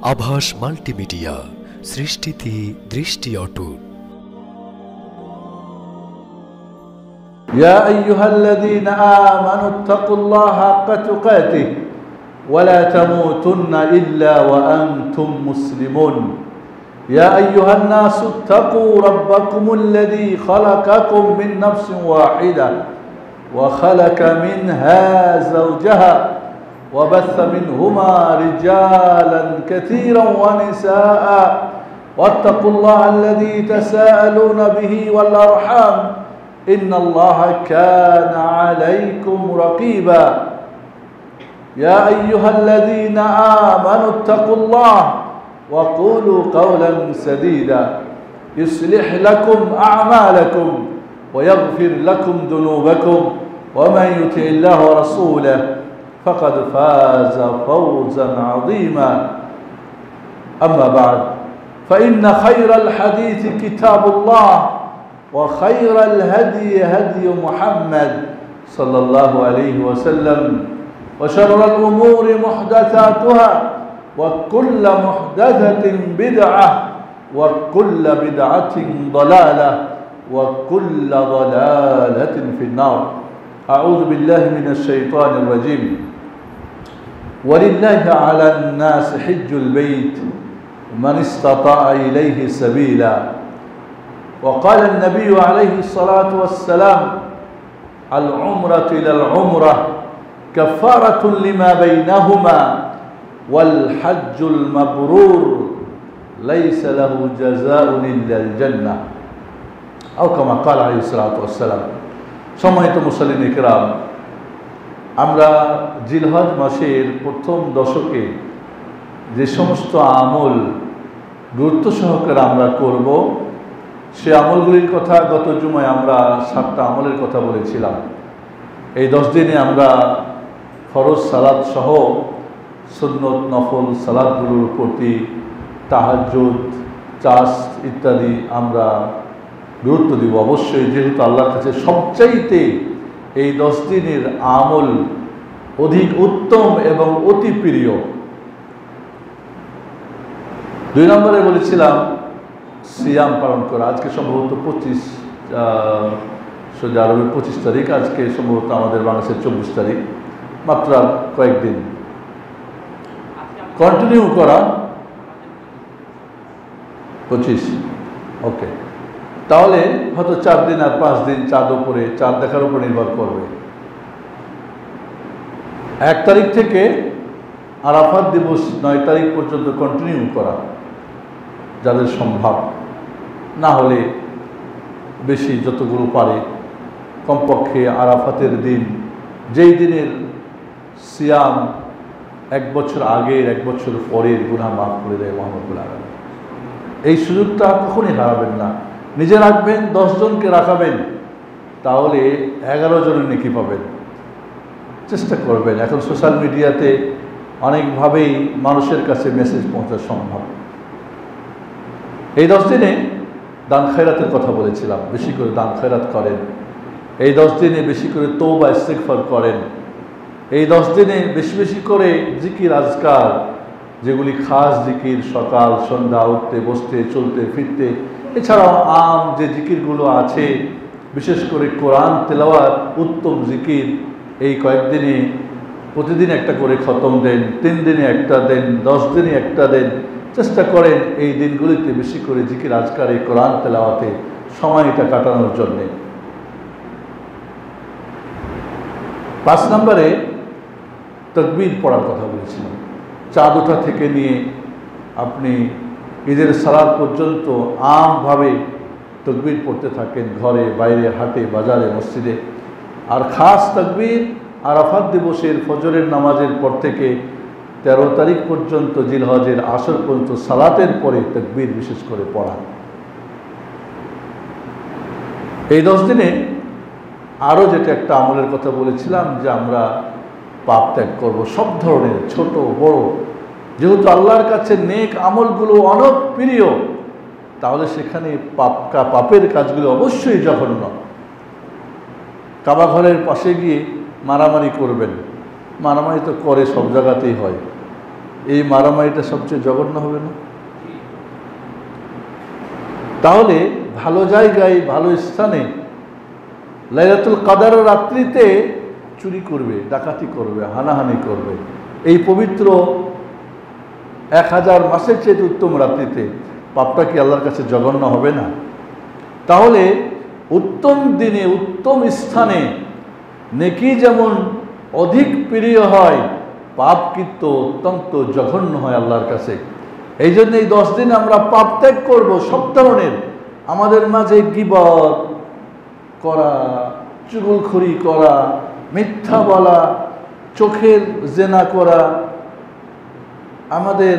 আভাস মাল্টিমিডিয়া, সৃষ্টিতে দৃষ্টি অটুট। يا أيها الذين آمنوا اتقوا الله حق تقاته ولا تموتن إلا وأنتم مسلمون. يا أيها الناس اتقوا ربكم الذي خلقكم من نفس واحدة وخلق منها زوجها وبث منهما رجالا كثيرا ونساء واتقوا الله الذي تساءلون به والأرحام إن الله كان عليكم رقيبا. يا أيها الذين آمنوا اتقوا الله وقولوا قولا سديدا يصلح لكم أعمالكم ويغفر لكم ذنوبكم ومن يطع الله ورسوله فقد فاز فوزا عظيما. أما بعد فإن خير الحديث كتاب الله وخير الهدي هدي محمد صلى الله عليه وسلم وشر الأمور محدثاتها وكل محدثة بدعة وكل بدعة ضلالة وكل ضلالة في النار. أعوذ بالله من الشيطان الرجيم. ولله على الناس حج البيت من استطاع إليه سبيلا. وقال النبي عليه الصلاة والسلام العمرة إلى العمرة كفارة لما بينهما والحج المبرور ليس له جزاء إلا الجنة أو كما قال عليه الصلاة والسلام. সম্মানিত মুসল্লিন ইকরাম, আমরা জিলহজ মাসের প্রথম দশকে যে সমস্ত আমল গুরুত্ব সহকারে আমরা করব, সে আমলগুলির কথা গত জুমায় আমরা 7টা আমলের কথা বলেছিলাম। এই 10 দিনে আমরা ফরজ সালাত সহ সুন্নত নফল সালাতগুলোর প্রতি তাহাজ্জুদ, চাষ ইত্যাদি আমরা গুরুত্ব দিব অবশ্যই, যেহেতু আল্লাহর কাছে সবচাইতে এই 10 দিনের আমল অধিক উত্তম এবং অতি প্রিয়। 2 নম্বরে বলেছিলাম সিয়াম পালন করা। আজকে সম্ভবত 25 সৌদি আরবের 25 তারিখ, আজকে সম্ভবত আমাদের বাংলাদেশের 24 তারিখ, মাত্র কয়েকদিন কন্টিনিউ করা। 25, ওকে, তাহলে হয়তো 4 দিন আর 5 দিন চাঁদ উপরে, চাঁদ দেখার উপর নির্ভর করবে। 1 তারিখ থেকে আরাফাত দিবস 9 তারিখ পর্যন্ত কন্টিনিউ করা যাদের সম্ভব, না হলে বেশি যতগুলো পারে, কমপক্ষে আরাফাতের দিন, যেই দিনের সিয়াম 1 বছর আগের 1 বছর পরের গুনাহ মাফ করে দেয় মহানবুল আলামিন। এই সুযোগটা কখনই হারাবেন না। নিজে রাখবেন, 10 জনকে রাখাবেন, তাহলে 11 জনের নেকি পাবেন। চেষ্টা করবেন। এখন সোশ্যাল মিডিয়াতে অনেকভাবেই মানুষের কাছে মেসেজ পৌঁছা সম্ভব। এই 10 দিনে দান খয়রাতের কথা বলেছিলাম, বেশি করে দান খয়রাত করেন। এই 10 দিনে বেশি করে তওবা ইস্তিগফার করেন। এই 10 দিনে বেশি বেশি করে জিকির আজকার, যেগুলি খাস জিকির, সকাল সন্ধ্যা, উঠতে বসতে চলতে ফিরতে, এছাড়াও আম যে জিকিরগুলো আছে, বিশেষ করে কোরআন তেলাওয়াত, উত্তম জিকির, এই কয়েকদিনে প্রতিদিন একটা করে খতম দেন, 3 দিনে একটা দেন, 10 দিনে একটা দেন। চেষ্টা করেন এই দিনগুলিতে বেশি করে জিকির আজকার, এই কোরআন তেলাওয়াতে সময়টা কাটানোর জন্যে। 5 নম্বরে তাকবীর পড়ার কথা বলেছিলাম। চাঁদ ওঠা থেকে নিয়ে আপনি ঈদের সালাত পর্যন্ত আমভাবে তাকবীর পড়তে থাকেন, ঘরে বাইরে, হাটে বাজারে মসজিদে। আর খাস তাকবীর আরাফাত দিবসের ফজরের নামাজের পর থেকে 13 তারিখ পর্যন্ত, জিলহজের আসর পর্যন্ত সালাতের পরে তাকবীর বিশেষ করে পড়া। এই 10 দিনে আরও যেটা একটা আমলের কথা বলেছিলাম, যে আমরা পাপ ত্যাগ করব, সব ধরনের, ছোট বড়। যেহেতু আল্লাহর কাছে নেক আমলগুলো অনেক প্রিয়, তাহলে সেখানে পাপের কাজগুলো অবশ্যই জঘন্য। কাবা ঘরের পাশে গিয়ে মারামারি করবেন, মারামারি তো করে সব জায়গাতেই হয়, এই মারামারিটা সবচেয়ে জঘন্য হবে না? তাহলে ভালো জায়গায় ভালো স্থানে লাইলাতুল কদরের রাত্রিতে চুরি করবে, ডাকাতি করবে, হানাহানি করবে, এই পবিত্র 1000 মাসের চেয়ে উত্তম রাত্রিতে পাপটা কি আল্লাহর কাছে জঘন্য হবে না? তাহলে উত্তম দিনে উত্তম স্থানে নেকি যেমন অধিক প্রিয় হয়, পাপ কিন্তু অত্যন্ত জঘন্য হয় আল্লাহর কাছে। এই জন্য এই 10 দিন আমরা পাপ ত্যাগ করবো সব ধরনের। আমাদের মাঝে গীবত করা, চুগলখড়ি করা, মিথ্যা বলা, চোখের জেনা করা, আমাদের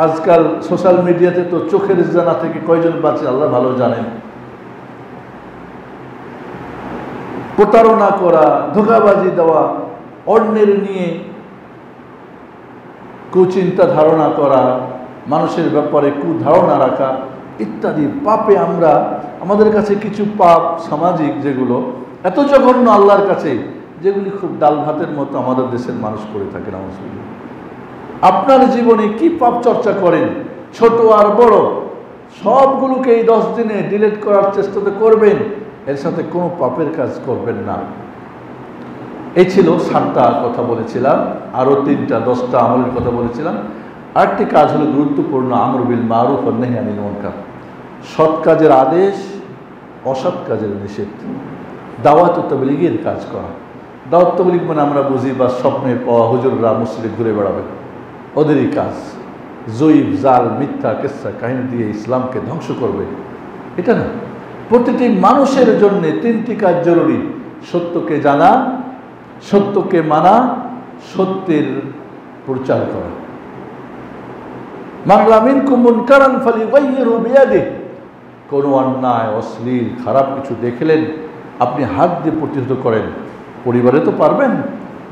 আজকাল সোশ্যাল মিডিয়াতে তো চোখের জেনা থেকে কয়জন বাঁচে আল্লাহ ভালো জানেন। প্রতারণা করা, ধোঁকাবাজি দেওয়া, অন্যের নিয়ে কুচিন্তা ধারণা করা, মানুষের ব্যাপারে কুধারণা রাখা ইত্যাদি পাপে আমরা, আমাদের কাছে কিছু পাপ সামাজিক যেগুলো এত জঘন্য আল্লাহর কাছে, যেগুলি খুব ডাল ভাতের মতো আমাদের দেশের মানুষ করে থাকে না। আপনার জীবনে কি পাপ চর্চা করেন, ছোট আর বড়, সবগুলোকে এই 10 দিনে ডিলিট করার চেষ্টা তো করবেন, এর সাথে কোনো পাপের কাজ করবেন না। এই ছিল 7টা কথা বলেছিলাম, আরও 3টা 10টা আমলের কথা বলেছিলাম। আরেকটি কাজ হলো গুরুত্বপূর্ণ, আমর বিল মারুফ ওয়া নাহি আনিল মুনকার, সৎ কাজের আদেশ, অসৎ কাজের নিষেধ, দাওয়াত ও তাবলীগের কাজ করা। দাওয়াত তাবলীগ মানে আমরা বুঝি বা স্বপ্নে পাওয়া হুজুররা মসজিদে ঘুরে বেড়াবে, ওদেরই কাজ। জয়ীব, জাল, মিথ্যা, কেচ্ছা কাহিনী দিয়ে ইসলামকে ধ্বংস করবে, এটা না। প্রতিটি মানুষের জন্য 3টি কাজ জরুরি: সত্যকে জানা, সত্যকে মানা, সত্যের প্রচার করা। মান রাআ মিনকুম মুনকারান ফালিয়ুগাইয়িরহু বিয়াদিহি, কোনো অন্যায়, অশ্লীল, খারাপ কিছু দেখলেন আপনি হাত দিয়ে প্রতিহত করেন। পরিবারে তো পারবেন,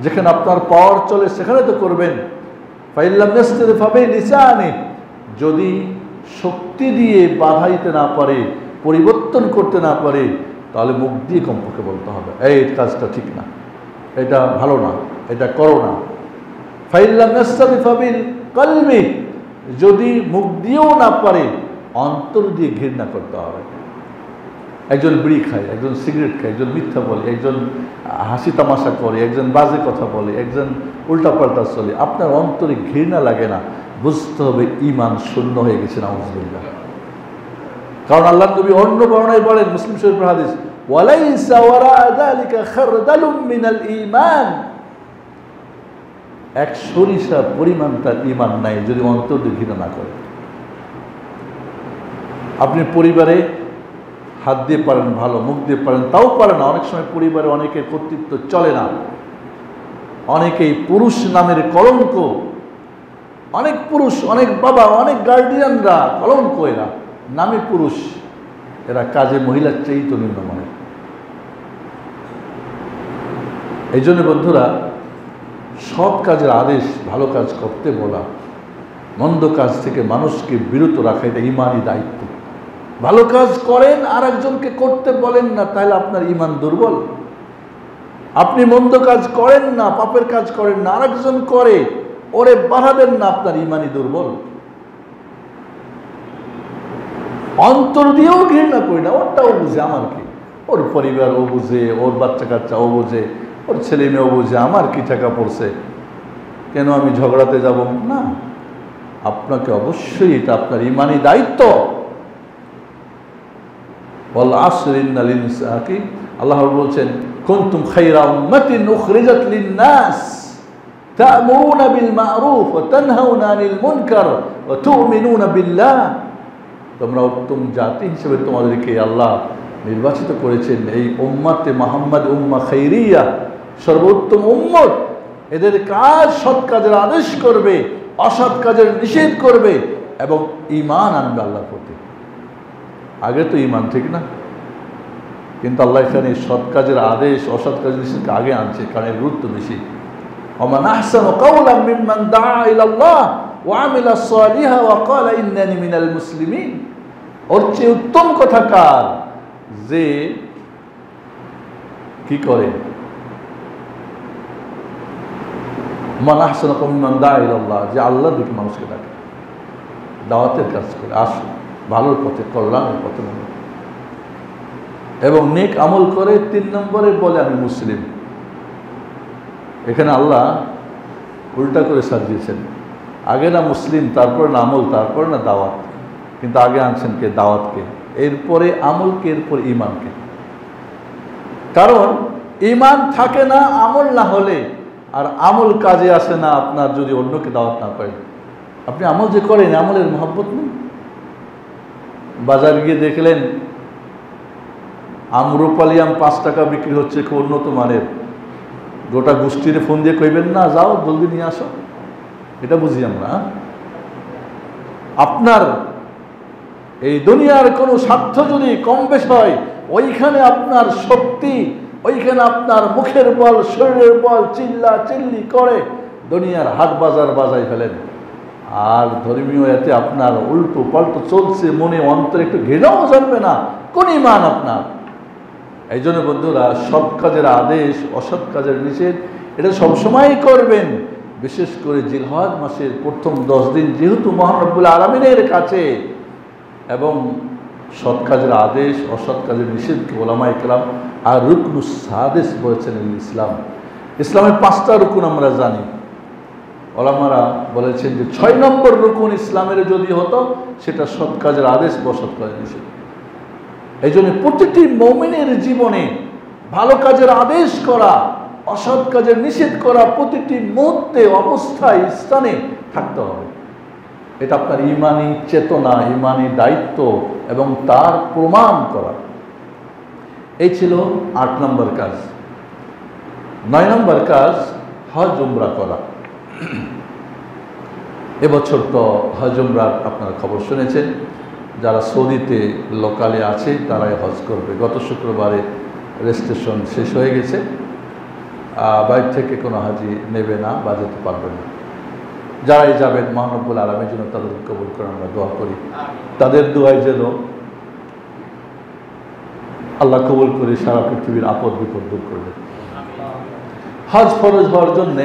যেখানে আপনার পাওয়ার চলে সেখানে তো করবেন। ফাইন লাম ইয়াসতাতি ফাবিলিসানিহি, যদি শক্তি দিয়ে বাধা দিতে না পারে, পরিবর্তন করতে না পারে, তাহলে মুখ দিয়ে কমপক্ষে বলতে হবে, এই কাজটা ঠিক না, এটা ভালো না, এটা করো না। ফাইন লাম ইয়াসতাতি ফাবিল কলবি, যদি মুখ দিয়েও না পারে অন্তর দিয়ে ঘৃণা করতে হবে। একজন বিড়ি খায়, একজন সিগারেট খায়, একজন মিথ্যা বলে, একজন হাসি তামাশা করে, একজন বাজে কথা বলে, একজন উল্টাপাল্টা চলে, আপনার অন্তরে ঘৃণা লাগে না, বুঝতে হবে ঈমান শূন্য হয়ে গেছে, নাউযুবিল্লাহ। কারণ আল্লাহর নবী অন্য বর্ণনায় বলেন, মুসলিম শরীফের হাদিস, ওয়ালাইসা ওয়ারা যালিকা খারদালুম মিনাল ঈমান, এক সরিষা পরিমাণ তার ঈমান নাই যদি অন্তর দিয়ে ঘৃণা না করে। আপনি পরিবারে হাত দিয়ে পারেন ভালো, মুখ দিয়ে পারেন তাও পারেন না। অনেক সময় পরিবারে অনেকের কর্তৃত্ব চলে না, অনেকেই পুরুষ নামের কলঙ্ক, অনেক পুরুষ, অনেক বাবা, অনেক গার্ডিয়ানরা কলঙ্ক, এরা নামে পুরুষ, এরা কাজে মহিলার চেয়েই তো নিম্নমানের। এই জন্য বন্ধুরা, সৎ কাজের আদেশ, ভালো কাজ করতে বলা, মন্দ কাজ থেকে মানুষকে বিরত রাখা, এটা ঈমানি দায়িত্ব। ভালো কাজ করেন আর একজনকে করতে বলেন না, তাহলে আপনার ঈমান দুর্বল। আপনি মন্দ কাজ করেন না, পাপের কাজ করেন না, আর একজন করে, ওরে বাধা দেন না, আপনার ঈমানই দুর্বল। অন্তর দিয়েও ঘৃণা করি না, ওরটাও বুঝে, আমার কি, ওর পরিবার ও বুঝে, ওর বাচ্চা কাচ্চা ও বুঝে, ওর ছেলে মেয়েও বুঝে, আমার কি টাকা পড়ছে, কেন আমি ঝগড়াতে যাব না। আপনাকে অবশ্যই এটা আপনার ঈমানি দায়িত্ব। ওয়াল আসরি ইন্নাল ইনসানা, আল্লাহ বলছেন, কুনতুম খায়রা উম্মাতিন উখরিজাত লিন-নাস তা'মুরুনা বিল মা'রুফ ওয়া তানহাউনা আনিল মুনকার ওয়া তু'মিনুনা বিল্লাহ, তোমরা উত্তম জাতি হিসেবে তোমাদেরকে আল্লাহ নির্বাচিত করেছেন। এই উম্মতে মুহাম্মদ উম্মাহ খায়রিয়া, সর্বোত্তম উম্মত। এদের কাজ সৎ কাজের আদেশ করবে, অসৎ কাজের নিষেধ করবে এবং ঈমান আনবে আল্লাহর প্রতি। আগে তো ঈমান, ঠিক না? কিন্তু আল্লাহ এখানে সৎ কাজের আদেশ, অসৎ কাজের নিষেধকে আগে আনছে, কারণ এর গুরুত্ব বেশি। ওমান আহসানু কাওলাম মিম্মান দাআ ইলাল্লাহ ওয়া আমিলা সালিহা ওয়া ক্বালা ইন্নানি মিনাল মুসলিমিন। ওর চেয়ে উত্তম কথা কার, যে কি করে, মান আহসানু মিম্মান দাআ ইলাল্লাহ, যে আল্লাহর দিকে মানুষকে ডাকে, দাওয়াতের কাজ করে, আসুন ভালোর পথে, কল্যাণের পথে নামুন এবং নেক আমল করে 3 নম্বরে বলে আমি মুসলিম। এখানে আল্লাহ উল্টা করে সাজিয়েছেন, আগে না মুসলিম, তারপর না আমল, তারপর না দাওয়াত, কিন্তু আগে আনছেন কে? দাওয়াতকে, এরপরে আমলকে, এরপর ঈমানকে। কারণ ঈমান থাকে না আমল না হলে, আর আমল কাজে আসে না আপনার যদি অন্যকে দাওয়াত না করেন। আপনি আমল যে করেন, আমলের মহব্বত নেই। বাজার গিয়ে দেখলেন আম্রপালি আম 5 টাকা বিক্রি হচ্ছে, খুব উন্নত মানের, গোটা গোষ্ঠীর ফোন দিয়ে কইবেন না যাও জলদি নিয়ে আসো? এটা বুঝি আমরা। আপনার এই দুনিয়ার কোনো স্বার্থ যদি কম বেশ হয়, ওইখানে আপনার শক্তি, ওইখানে আপনার মুখের বল, শরীরের বল, চিল্লা চিল্লি করে দুনিয়ার হাট বাজার বাজাই ফেলেন। আর ধর্মীয় এতে আপনার উল্টো পাল্টো চলছে, মনে অন্তরে একটু ঘৃণাও জন্মে না, কোন ঈমান আপনার। এই জন্য বন্ধুরা, সৎ কাজের আদেশ, অসৎ কাজের নিষেধ, এটা সবসময় করবেন। বিশেষ করে জিলহজ মাসের প্রথম 10 দিন যেহেতু মহান রব্বুল আলামিনের কাছে, এবং সৎ কাজের আদেশ, অসৎ কাজের নিষেধকে ওলামায়ে কেরাম আর রুকনুস সাদিস বলেছেন ইসলাম। ইসলামের 5টা রুকুন আমরা জানি, ওলামারা বলেছেন যে 6 নম্বর রুকুন ইসলামের যদি হতো সেটা সৎ কাজের আদেশ বা অসৎ কাজের নিষেধ। এই জন্য প্রতিটি মুমিনের জীবনে ভালো কাজের আদেশ করা, অসৎ কাজের নিষেধ করা প্রতিটি মুহূর্তে, অবস্থায়, স্থানে থাকতে হবে। এটা আপনার ঈমানি চেতনা, ঈমানি দায়িত্ব এবং তার প্রমাণ করা। এই ছিল 8 নম্বর কাজ। 9 নম্বর কাজ হজ উমরা করা। এবছর তো হজ উমরার আপনারা খবর শুনেছেন, যারা সৌদিতে লোকালে আছে তারাই হজ করবে। গত শুক্রবারে রেজিস্ট্রেশন শেষ হয়ে গেছে, বাইরে থেকে কোনো হাজি নেবে না বা যেতে পারবে না। যারাই যাবেন মহান রব্বুল আলামিন যেন তাদের কবুল করে, আমরা দোয়া করি। তাদের দোয়ায় যেন আল্লাহ কবুল করে সারা পৃথিবীর আপদ বিপদ দূর করবেন। হজ ফরজ হওয়ার জন্যে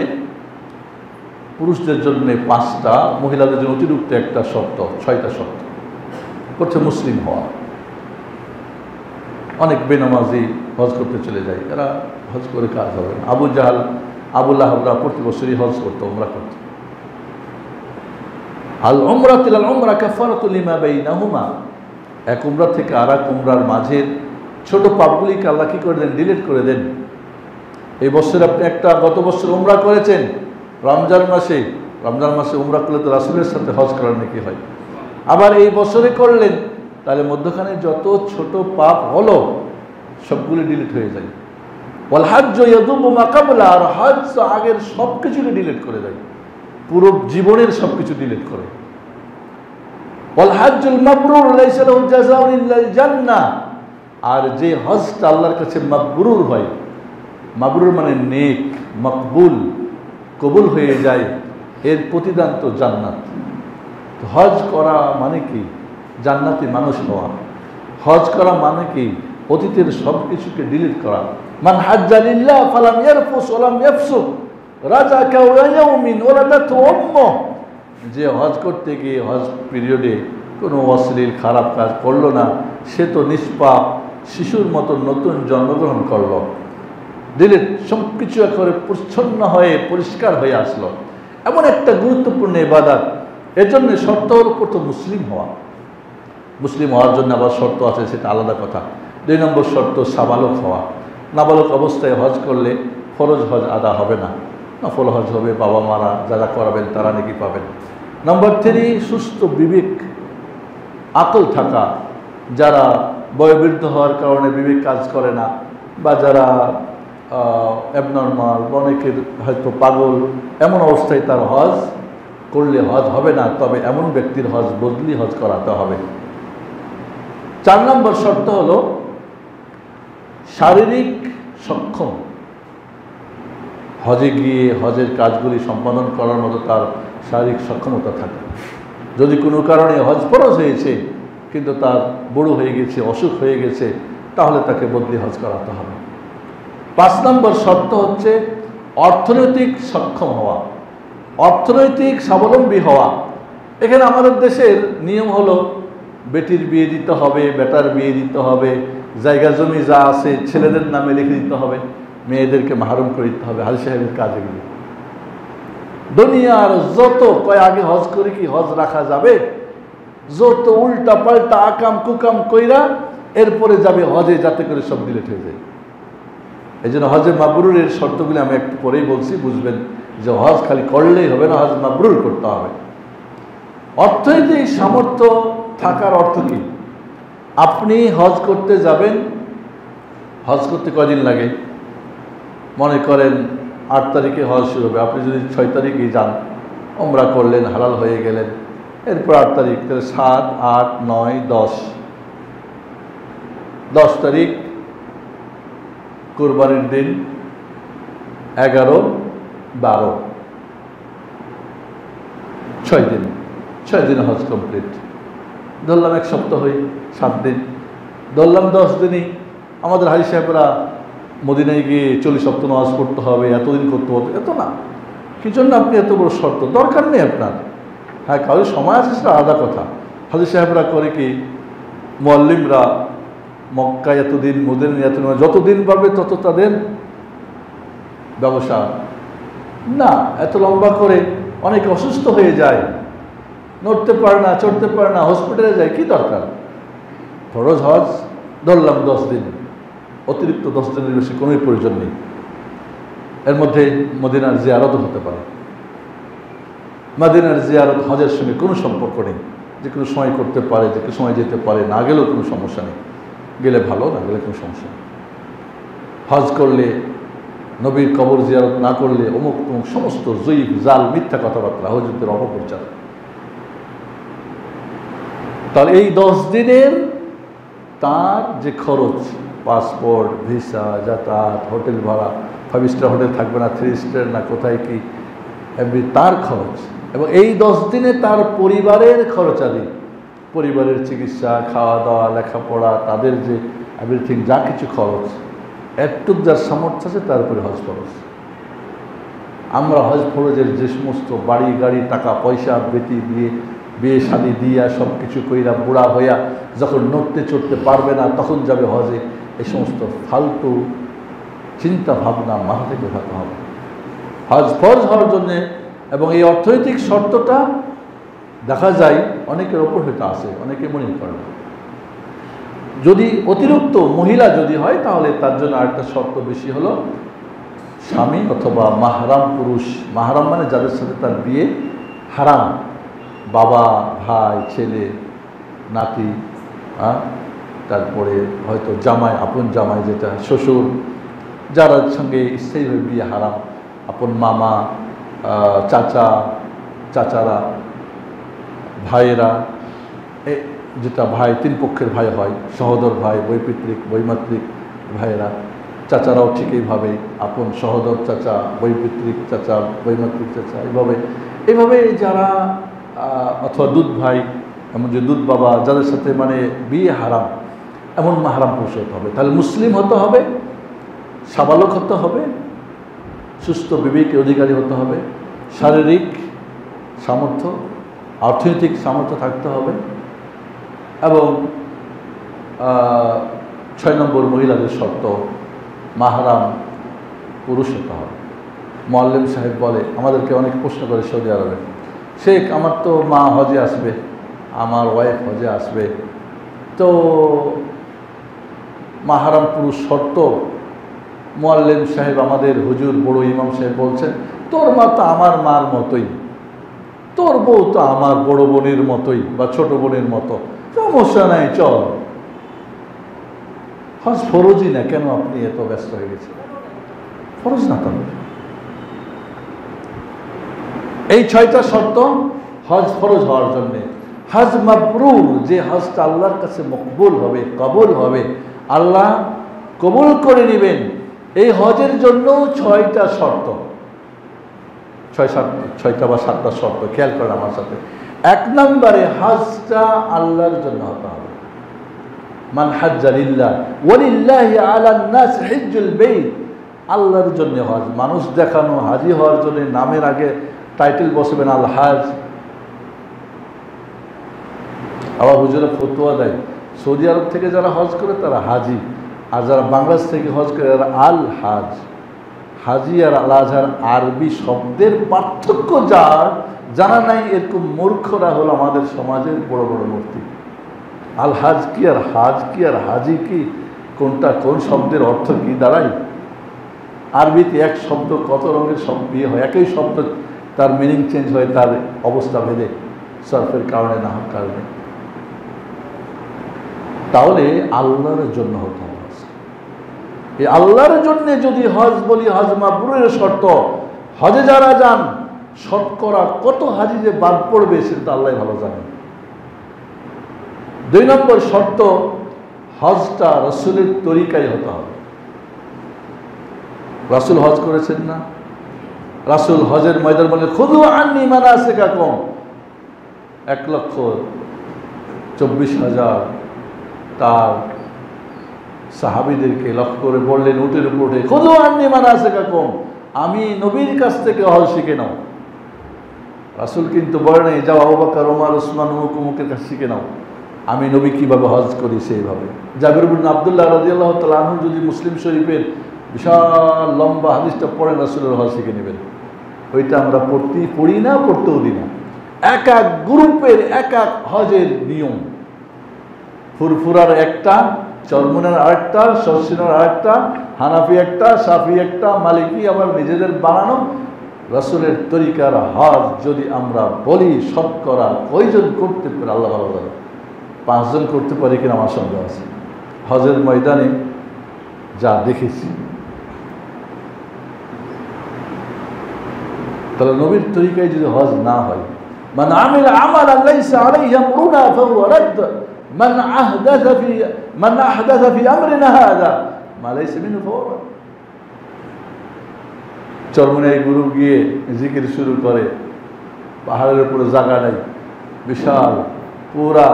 পুরুষদের জন্য 5টা, মহিলাদের জন্য অতিরিক্ত একটা শর্ত, 6টা শর্ত। করছে মুসলিম হওয়া। অনেক বেনামাজি হজ করতে চলে যায়, এরা হজ করে কাজ হবে না। আবু জাহাল, আবু লাহাবরা প্রতি বছরই হজ করতো, উমরা করতো। আল উমরাতু ইলাল উমরা কাফারাতুল লিমা বাইনাহুমা, এক উমরা থেকে আর এক উমরার মাঝের ছোট পাপগুলিকে আল্লাহ কি করে দেন? ডিলিট করে দেন। এই বছর আপনি একটা গত বছর উমরা করেছেন রমজান মাসে উমরা করলে তো রাসূলের সাথে হজ করার নাকি হয়। আবার এই বছরে করলেন, তাহলে মধ্যখানে যত ছোট পাপ হলো সবগুলি ডিলিট হয়ে যায়। ওয়াল হাজ্জু ইয়াদুবু মা ক্বাবলা, আর হজ আগের সব কিছুকে ডিলিট করে দেয়, পুরো জীবনের সব কিছু ডিলিট করে। ওয়াল হাজ্জুল মাবরুর লাইসা লাহু জাযাউন ইল্লাল জান্নাহ, আর যে হজটা আল্লাহর কাছে মাবরুর হয়, মাবরুর মানে নেক, মকবুল, কবুল হয়ে যায়, এর প্রতিদান তো জান্নাত। হজ করা মানে কি? জান্নাতি মানুষ হওয়া। হজ করা মানে কি? অতীতের সব কিছুকে ডিলিট করা। মান হাজ্জা লিল্লাহ ফালাম ইয়ারফুস ওয়ালাম ইয়াফসুক রাজাকা ইয়াউমিন ওয়ালাদাতু উম্মুহ, যে হজ করতে গিয়ে হজ পিরিয়ডে কোনো অশ্লীল খারাপ কাজ করলো না, সে তো নিষ্পাপ শিশুর মতো নতুন জন্মগ্রহণ করলো। ডিলিট, সব কিছু একেবারে পরিচ্ছন্ন হয়ে পরিষ্কার হয়ে আসলো। এমন একটা গুরুত্বপূর্ণ ইবাদত। এর জন্য শর্ত হল প্রথম মুসলিম হওয়া। মুসলিম হওয়ার জন্য আবার শর্ত আছে, সেটা আলাদা কথা। 2 নম্বর শর্ত সাবালক হওয়া। নাবালক অবস্থায় হজ করলে ফরজ হজ আদা হবে না, নফল হজ হবে, বাবা মারা যারা করাবেন তারা নাকি পাবেন। নম্বর 3 সুস্থ বিবেক, আকল থাকা। যারা বয়োবৃদ্ধ হওয়ার কারণে বিবেক কাজ করে না, বা যারা অ্যাবনর্মাল, অনেকের হয়তো পাগল, এমন অবস্থায় তার হজ করলে হজ হবে না, তবে এমন ব্যক্তির হজ বদলি হজ করাতে হবে। 4 নম্বর শর্ত হলো শারীরিক সক্ষম। হজে গিয়ে হজের কাজগুলি সম্পাদন করার মতো তার শারীরিক সক্ষমতা থাকে। যদি কোনো কারণে হজ ফরজ হয়েছে কিন্তু তার বুড়ো হয়ে গেছে, অসুখ হয়ে গেছে, তাহলে তাকে বদলি হজ করাতে হবে। 5 নম্বর শর্ত হচ্ছে অর্থনৈতিক সক্ষম হওয়া। অর্থনৈতিক স্বাবলম্বী হওয়া। এখানে আমাদের দেশের নিয়ম হলো বেটির বিয়ে দিতে হবে, বেটার বিয়ে দিতে হবে, জায়গা জমি যা আছে ছেলেদের নামে লিখে দিতে হবে, মেয়েদেরকে মাহরুম করে দিতে হবে। হাজি সাহেবের কাজ এগুলো। দুনিয়ার যত কয় আগে হজ করে কি হজ রাখা যাবে, যত উল্টা পাল্টা আকাম কুকাম কইরা এরপরে যাবে হজে, যাতে করে সব ডিলেট হয়ে যায়। এই জন্য হজে মাবরুরের শর্তগুলি আমি একটু পরেই বলছি, বুঝবেন যে হজ খালি করলেই হবে না, হজ মাবরুর করতে হবে। অর্থনৈতিক সামর্থ্য থাকার অর্থ কি? আপনি হজ করতে যাবেন, হজ করতে কদিন লাগে? মনে করেন 8 তারিখে হজ শুরু হবে, আপনি যদি 6 তারিখে যান, ওমরা করলেন, হালাল হয়ে গেলেন, এরপর 8 তারিখ, তাহলে 7, 8, 9, 10, 10 তারিখ কুরবানির দিন, 11, 12, 6 দিন, 6 দিন হজ কমপ্লিট। ধরলাম 1 সপ্তাহই 7 দিন, ধরলাম 10 দিনই। আমাদের হাজি সাহেবরা মদিনায় গিয়ে 40 সপ্তাহ নামাজ পড়তে হবে, এতদিন করতে হবে, এত না। কি জন্য আপনি এত বড় শর্ত? দরকার নেই আপনার। হ্যাঁ, কারোর সময় আছে, সেটা আলাদা কথা। হাজি সাহেবরা করে কি, মুআল্লিমরা মক্কায় এতদিন, মদিনায় এতদিন, যতদিন পারবে তত তাদের ব্যবসা। না, এত লম্বা করে অনেকে অসুস্থ হয়ে যায়, নড়তে পারে না, চড়তে পারে না, হসপিটালে যায়, কি দরকার? ফরজ হজ ধরলাম 10 দিন, অতিরিক্ত 10 দিনের বেশি কোনো প্রয়োজন নেই। এর মধ্যে মদিনার জিয়ারতও হতে পারে। মদিনার জিয়ারত হজের সঙ্গে কোনো সম্পর্ক নেই, যে কোনো সময় করতে পারে, যে কোনো সময় যেতে পারে, না গেলেও কোনো সমস্যা নেই, গেলে ভালো, না গেলে কোনো সমস্যা নেই। হজ করলে, নবীর কবর জিয়ারত না করলে অমুক তমুক সমস্ত জয়ীফ জাল মিথ্যা কথাবার্তা, হুজুরদের অপপ্রচার। তাহলে এই 10 দিনের তার যে খরচ, পাসপোর্ট, ভিসা, যাতায়াত, হোটেল ভাড়া, 5 স্টার হোটেল থাকবে না, 3 স্টার না, কোথায় কি, এমনি তার খরচ। এবং এই 10 দিনে তার পরিবারের খরচাদি, পরিবারের চিকিৎসা, খাওয়া দাওয়া, লেখাপড়া, তাদের যে এভরিথিং, যা কিছু খরচ, একটু যার সামর্থ্য আছে তারপরে হজ ফরজ। আমরা হজ ফরজের যে সমস্ত বাড়ি গাড়ি, টাকা পয়সা, বেটি বিয়ে শাদি দিয়া সব কিছু কইরা বুড়া হইয়া যখন নড়তে চড়তে পারবে না তখন যাবে হজে, এই সমস্ত ফালতু চিন্তা ভাবনা মাথা থেকে উঠাতে হবে। হজ ফরজ হওয়ার জন্যে, এবং এই অর্থনৈতিক শর্তটা দেখা যায় অনেকের ওপর হয়তো আসে, অনেকে মনে করে না। যদি অতিরিক্ত মহিলা যদি হয়, তাহলে তার জন্য আরেকটা শর্ত বেশি হলো, স্বামী অথবা মাহরাম পুরুষ। মাহরাম মানে যাদের সাথে তার বিয়ে হারাম, বাবা, ভাই, ছেলে, নাতি, তারপরে হয়তো জামাই, আপন জামাই যেটা, শ্বশুর, যার সঙ্গে স্থায়ীভাবে বিয়ে হারাম, আপন মামা, চাচা, চাচারা, ভাইয়েরা, যেটা ভাই 3 পক্ষের ভাই হয়, সহোদর ভাই, বৈপিত্রিক, বৈমাত্রিক ভাইয়েরা, চাচারাও ঠিক এইভাবে, আপন সহোদর চাচা, বৈপিত্রিক চাচা, বৈমাত্রিক চাচা, এইভাবে যারা, অথবা দুধ ভাই, এমন যে দুধ বাবা, যাদের সাথে মানে বিয়ে হারাম, এমন মাহরাম পুরুষ হতে হবে। তাহলে মুসলিম হতে হবে, সাবালক হতে হবে, সুস্থ বিবেকের অধিকারী হতে হবে, শারীরিক সামর্থ্য, অর্থনৈতিক সামর্থ্য থাকতে হবে, এবং 6 নম্বর মহিলাদের শর্ত, মাহরাম পুরুষ হতে হবে। মুআল্লিম সাহেব বলে, আমাদেরকে অনেক প্রশ্ন করে সৌদি আরবে, শেখ আমার তো মা হজে আসবে, আমার ওয়াইফ হজে আসবে, তো মাহরাম পুরুষ শর্ত। মুআল্লিম সাহেব, আমাদের হুজুর বড় ইমাম সাহেব বলছেন, তোর মা তো আমার মার মতোই, তোর বউ তো আমার বড় বোনের মতোই বা ছোট বোনের মতো, সমস্যা নাই, চল। হজ ফরজই না, কেন আপনি এত ব্যস্ত হয়ে গেছেন? ফরজ না তাহলে। এই 6টা শর্ত হজ ফরজ হওয়ার জন্যে। হজ মাবরুর, যে হজটা আল্লাহর কাছে মকবুল হবে, কবুল হবে, আল্লাহ কবুল করে নেবেন, এই হজের জন্য 6টা শর্ত, 6টা বা 7টা শর্ত। খেয়াল করেন আমার সাথে। 1 নম্বরে হজটা আল্লাহর জন্য হতে হবে। মান হাজ্জা লিল্লাহ ওয়ালিল্লাহি আলান নাস হিজ্জুল বাইত, আল্লাহর জন্য হজ। মানুষ দেখানো, হাজি হওয়ার জন্য নামের আগে টাইটেল বসাবেন আল হাজ। আবার হুজুরা ফতোয়া দেয় সৌদি আরব থেকে যারা হজ করে তারা হাজি, আর যারা বাংলাদেশ থেকে হজ করে তারা আল হাজ। হাজি আর আল আজহার আরবি শব্দের পার্থক্য যার জানা নাই এরকম মূর্খরা হলো আমাদের সমাজের বড় বড় মুফতি। আল হাজ কি আর হাজ কি আর হাজি কি, কোনটা কোন শব্দের অর্থ কি দাঁড়ায়? আরবিতে এক শব্দ কত রঙের শব্দ হয়, একই শব্দ তার মিনিং চেঞ্জ হয় তার অবস্থা ভেদে, সরফের কারণে না হওয়ার কারণে। তাহলে আল্লাহর জন্য হতে হবে। এই আল্লাহর জন্য যদি হজ বলি, হজ মাবরুরের শর্ত, হজে যারা যান শতকরা কত হাজি যে বাদ পড়বে সেটা আল্লাহ ভালো জানেন। 2 নম্বর শর্ত, হজটা রাসূলের তরিকায় হতে হবে। রাসূল হজ করেছেন না? রাসূল হজের ময়দান বলে খুযু আন্নী মানাসিকাকুম, 1,24,000 তার সাহাবীদেরকে লক্ষ্য করে বললেন উটের উপরে, খুযু আন্নী মানাসিকাকুম, আমি নবীর কাছ থেকে হজ শিখে নাও। রাসূল কিন্তু বলে নাই যাও আবু বকর, ওমর, উসমান অমুকের কাছে শিখে নাও, আমি নবী কিভাবে হজ করি সেইভাবে। জাবির ইবনে আব্দুল্লাহ রাদিয়াল্লাহু তাআলা আনহু যদি মুসলিম শরীফের বিশাল লম্বা হাদিসটা পড়েন রাসূলের হজ শিখে নেবেন। ওইটা আমরা পড়ি না, পড়তেও দিই না। এক এক গ্রুপের এক এক হজের নিয়ম, ফুরফুরার একটা, চরমুনার আরেকটা, শর্ষিনার আরেকটা, হানাফি একটা, শাফি একটা, মালিকি আবার নিজেদের বানানো। রাসূলের তরিকার হজ যদি আমরা বলি শতকরা কয়জন করতে পারে আল্লাহ ভালো জানে। 5 জন করতে পারে কিনা আমার সন্দেহ আছে। হজের ময়দানে যা দেখেছি, তাহলে নবীর তরিকায় যদি হজ না হয়, মান আমিলা আমালান লাইসা আলাইহি আমরুনা ফাহুয়া রাদ্দ, মান আহদাথা ফি আমরিনা হাযা মা লাইসা মিনহু ফাহুয়া রাদ্দ। চরমুনায় গুরু গিয়ে জিকির শুরু করে, পাহাড়ের উপরে জায়গা নাই, বিশাল পুরা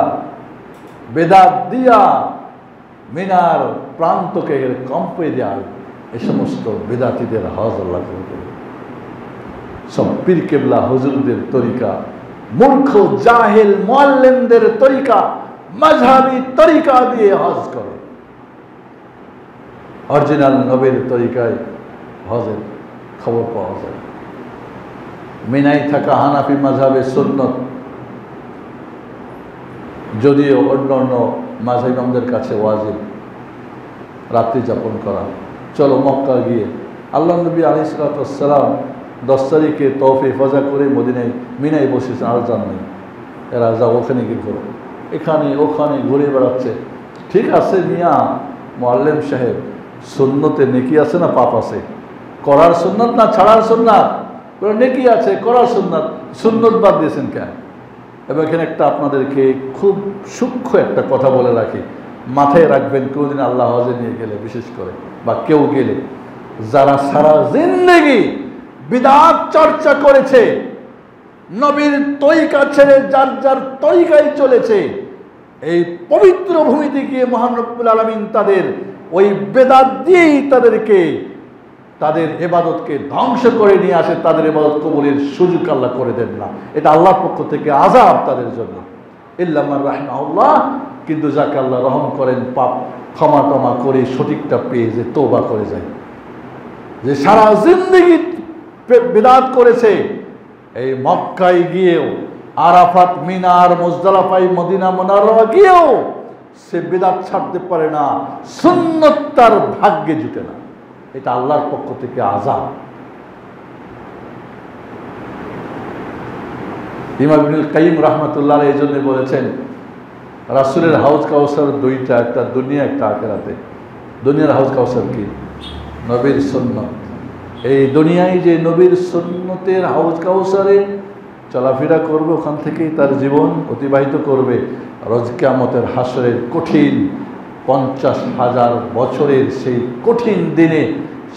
বেদাত দিয়া মিনার প্রান্তকে কম্পে দেয়। এ সমস্ত বেদাতীদের হজ আল্লাহ করে। সব পীর কেবলা হুজুরদের তরিকা, মূর্খ জাহেল মুআল্লিমদের তরিকা, মাযহাবী তরিকা দিয়ে হজ করে। অরিজিনাল নবীর তরিকায় হজের খবর পাওয়া যায়। মিনায় থাকা হানাফি মাযহাবের সুন্নত, যদিও অন্য অন্য মাযহাব ইমামদের কাছে ওয়াজিব রাত্রি যাপন করা। চলো মক্কা গিয়ে আল্লাহ নবী আলাইহিস সালাতু ওয়াস সালাম 10 তারিখে তওয়াফ ইফাজা করে মদিনায় মিনায় বসেছেন, আর যান নেই। এরা যাও ওখানে গিয়ে ঘুরো, এখানে ওখানে ঘুরে বেড়াচ্ছে। ঠিক আছে মিয়া মুআল্লিম সাহেব, সুন্নতে নেকি আছে না পাপ আছে? করার সুন্নত না ছাড়ার সুন্নাত? নেকি আছে, করার সুন্নাত, সুন্নত বাদ দিয়েছেন কেন? এবং এখানে একটা আপনাদেরকে খুব সূক্ষ্ম একটা কথা বলে রাখি, মাথায় রাখবেন। কোনোদিন আল্লাহ হজে নিয়ে গেলে বিশেষ করে, বা কেউ গেলে, যারা সারা জিন্দেগি বিদআত চর্চা করেছে, নবীর তরিকা ছেড়ে যার যার তরিকায় চলেছে, এই পবিত্র ভূমিতে গিয়ে মহান রব্বুল আলামিন তাদের ওই বেদাত দিয়েই তাদেরকে, তাদের ইবাদতকে ধ্বংস করে নিয়ে আসে, তাদের ইবাদত কবুলের সুযোগ আল্লাহ করে দেন না। এটা আল্লাহর পক্ষ থেকে আযাব তাদের জন্য। ইল্লা মান রাহিমাহুল্লাহ, কিন্তু যাকে আল্লাহ রহম করেন, পাপ ক্ষমা টমা করে সঠিকটা পেয়ে যে তওবা করে যায়, যে সারা জিন্দেগি বিদআত করেছে, এই মক্কায় গিয়েও, আরাফাত, মিনার, মুজদালিফায়, মদিনা মুনাওয়ারা গিয়েও সে বিদআত ছাড়তে পারে না, সুন্নাত তার ভাগ্যে জুটে না। এটা আল্লাহর পক্ষ থেকে আযাব। ইমাম ইবনুল কাইয়িম রাহমাতুল্লাহ আলাইহি এই জন্য বলেছেন, রাসূলের হাউজ কাউসার দুইটা, একটা দুনিয়া একটা আখিরাতে। দুনিয়ার হাউজ কাউসার কি? নবীর সুন্নাত। এই দুনিয়ায় যে নবীর সুন্নতের হাউজ কাউসারে চলাফেরা করবে, ওখান থেকেই তার জীবন অতিবাহিত করবে। রোজ কিয়ামতের হাসরের কঠিন 50,000 বছরের সেই কঠিন দিনে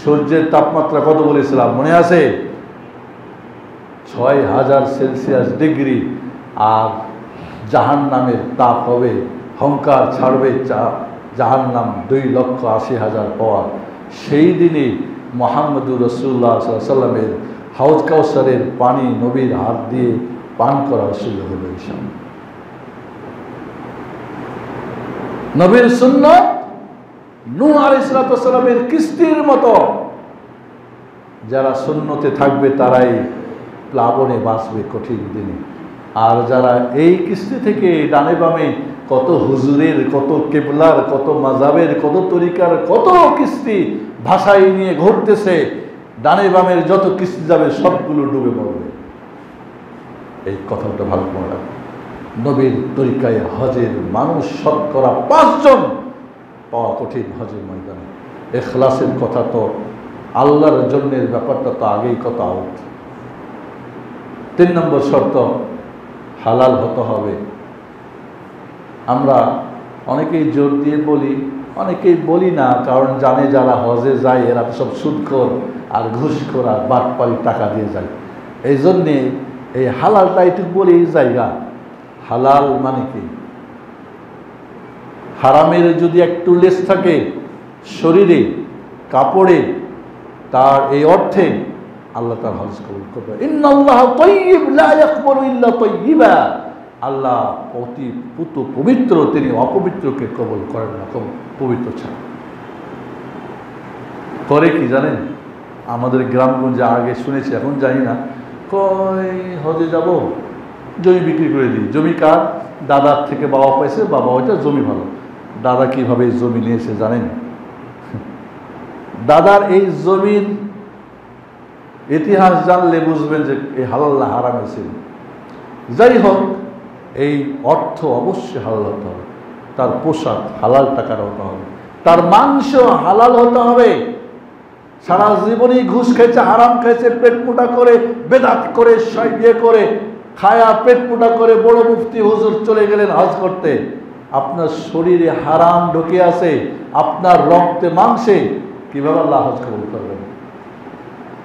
সূর্যের তাপমাত্রা কত বলেছিলাম মনে আছে? 6000 সেলসিয়াস ডিগ্রি। আর জাহান্নামের তাপ হবে, হংকার ছাড়বে জাহান্নাম 2,80,000 পাওয়ার। সেই দিনে মুহাম্মদুর রাসূলুল্লাহ সাল্লাল্লাহু আলাইহি ওয়াসাল্লামের হাউজ কাউসারের পানি নবীর হাত দিয়ে পান করার সুযোগ হলো ইনশাআল্লাহ। নবীর সুন্নাত নূহ আলাইহিস সালামের কিস্তির মতো, যারা সুন্নতে থাকবে তারাই প্লাবনে বাঁচবে কঠিন দিনে। আর যারা এই কিস্তি থেকে ডানে বামে কত হুজুরের, কত কেবলার, কত মাযহাবের, কত তরিকার, কত কিস্তি ভাষায় নিয়ে ঘুরতেছে, ডানে বামের যত কিস্তি যাবে সবগুলো ডুবে মরবে। এই কথাটা ভালো মনে রাখবে। নবীর তরিকায় হজের মানুষ শতকরা 5 জন পাওয়া কঠিন হজের ময়দানে। ইখলাসের কথা তো, আল্লাহর জন্যের ব্যাপারটা তো আগেই কথা আউট। 3 নম্বর শর্ত, হালাল হতে হবে। আমরা অনেকেই জোর দিয়ে বলি, অনেকেই বলি না, কারণ জানে যারা হজে যায় এরা সব সুদখোর আর ঘুষখোর আর বাটপারি টাকা দিয়ে যায়। এই জন্যে এই হালালটা একটু বলি জায়গা। হালাল মানে কি? হারামের যদি একটু লেশ থাকে শরীরে, কাপড়ে, তার এই অর্থে আল্লাহ তার হজ কবুল করবে। ইন্নাল্লাহা তাইয়্যিব লা ইয়াকবালু ইল্লা তাইয়্যিবা। আল্লাহ অতি পবিত্র, তিনি অপবিত্রকে কবুল করেন না পবিত্র ছাড়া। করে কি জানেন? আমাদের গ্রামগঞ্জে আগে শুনেছি, এখন জানি না, কয় হজে যাব, জমি বিক্রি করে দিই। জমি কার? দাদার থেকে বাবা পাইছে, বাবা ওইটা জমি ভালো। দাদা কিভাবে জমি নিয়েছে জানেন? দাদার এই জমির ইতিহাস জানলে বুঝবেন যে এই হালাল না হারামে ছিল। যাই হোক, এই অর্থ অবশ্যই হালাল হতে হবে, তার পোশাক হালাল টাকার হতে হবে, তার মাংস হালাল হতে হবে। সারা জীবনই ঘুষ খেয়েছে, হারাম খেয়েছে, পেট মোটা করে, বেদাত করে, ইয়ে করে খায়া পেট মোটা করে বড় মুফতি হুজুর চলে গেলেন হজ করতে। আপনার শরীরে হারাম ঢুকে আছে, আপনার রক্তে মাংসে, কিভাবে আল্লাহ হজ কবুল করবেন?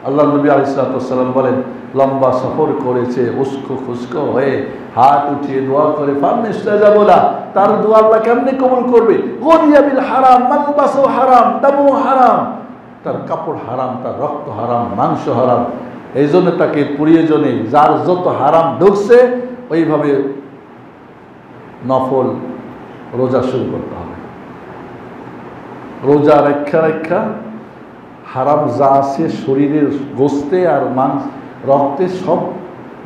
আল্লাহ নবী আলাইহিস সালাম বলেন, লম্বা সফর করেছে, উস্কো খুস্কো হয়ে হাত উঠিয়ে দোয়া করে, ফামিস্তাজাবুলা, তার দোয়া আল্লাহ কেমনে কবুল করবে? গনিয়া বিল হারাম, মালবাসু হারাম, দামু হারাম, তার কাপড় হারাম, তার রক্ত হারাম, মাংস হারাম। এই জন্য তাকে প্রয়োজনে যার যত হারাম ঢুকছে ওইভাবে নফল রোজা শুরু করতে হবে। রোজা রক্ষা রক্ষা হারাম যা আছে শরীরের গোস্তে আর মাংস রক্তে সব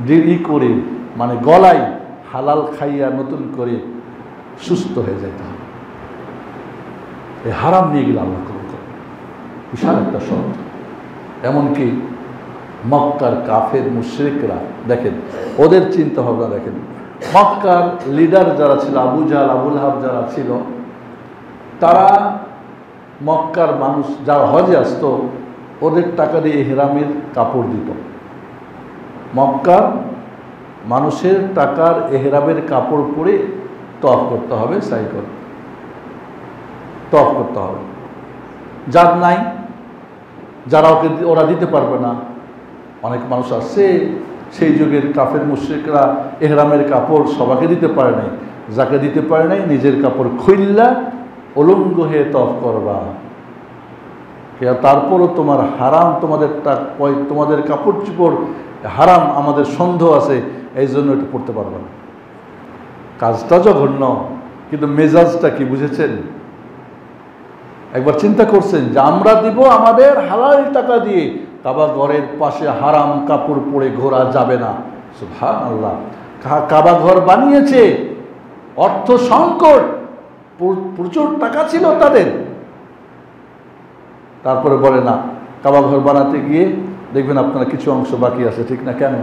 দেরি করে, মানে গলায় হালাল খাইয়া নতুন করে সুস্থ হয়ে যেতে হবে। এই হারাম নিয়ে গেলে আল্লাহ কবুল করবে, বিশাল একটা শর্ত। এমনকি মক্কার কাফের মুশরিকরা, দেখেন ওদের চিন্তা ভাবনা দেখেন। মক্কার লিডার যারা ছিল, আবু জাহল, আবু লাহাব যারা ছিল, তারা মক্কার মানুষ যারা হজে আসতো ওদের টাকা দিয়ে ইহরামের কাপড় দিত। মক্কার মানুষের টাকার ইহরামের কাপড় পরে তওয়াফ করতে হবে, সাই করতে তওয়াফ করতে হবে। যার নাই, যারা ওরা দিতে পারবে না, অনেক মানুষ আছে সেই যুগের কাফের মুশরিকরা ইহরামের কাপড় সবাইকে দিতে পারে নাই। যাকে দিতে পারে নাই নিজের কাপড় খুইল্লা উলঙ্গ হয়ে তওয়াফ করবা। তারপরও তোমার হারাম, তোমাদের কাপড় চোপড় হারাম, আমাদের সন্দেহ আছে, এই জন্য এটা পড়তে পারবে না। কাজটা জঘন্য, কিন্তু মেজাজটা কি বুঝেছেন? একবার চিন্তা করছেন যে আমরা দিব আমাদের হালাল টাকা দিয়ে, কাবা ঘরের পাশে হারাম কাপড় পরে ঘোরা যাবে না। সুবহানাল্লাহ, কাবা ঘর বানিয়েছে, অর্থ সংকট, প্রচুর টাকা ছিল তাদের, তারপরে বলে না কাবা ঘর বানাতে গিয়ে দেখবেন আপনারা কিছু অংশ বাকি আছে, ঠিক না? কেন?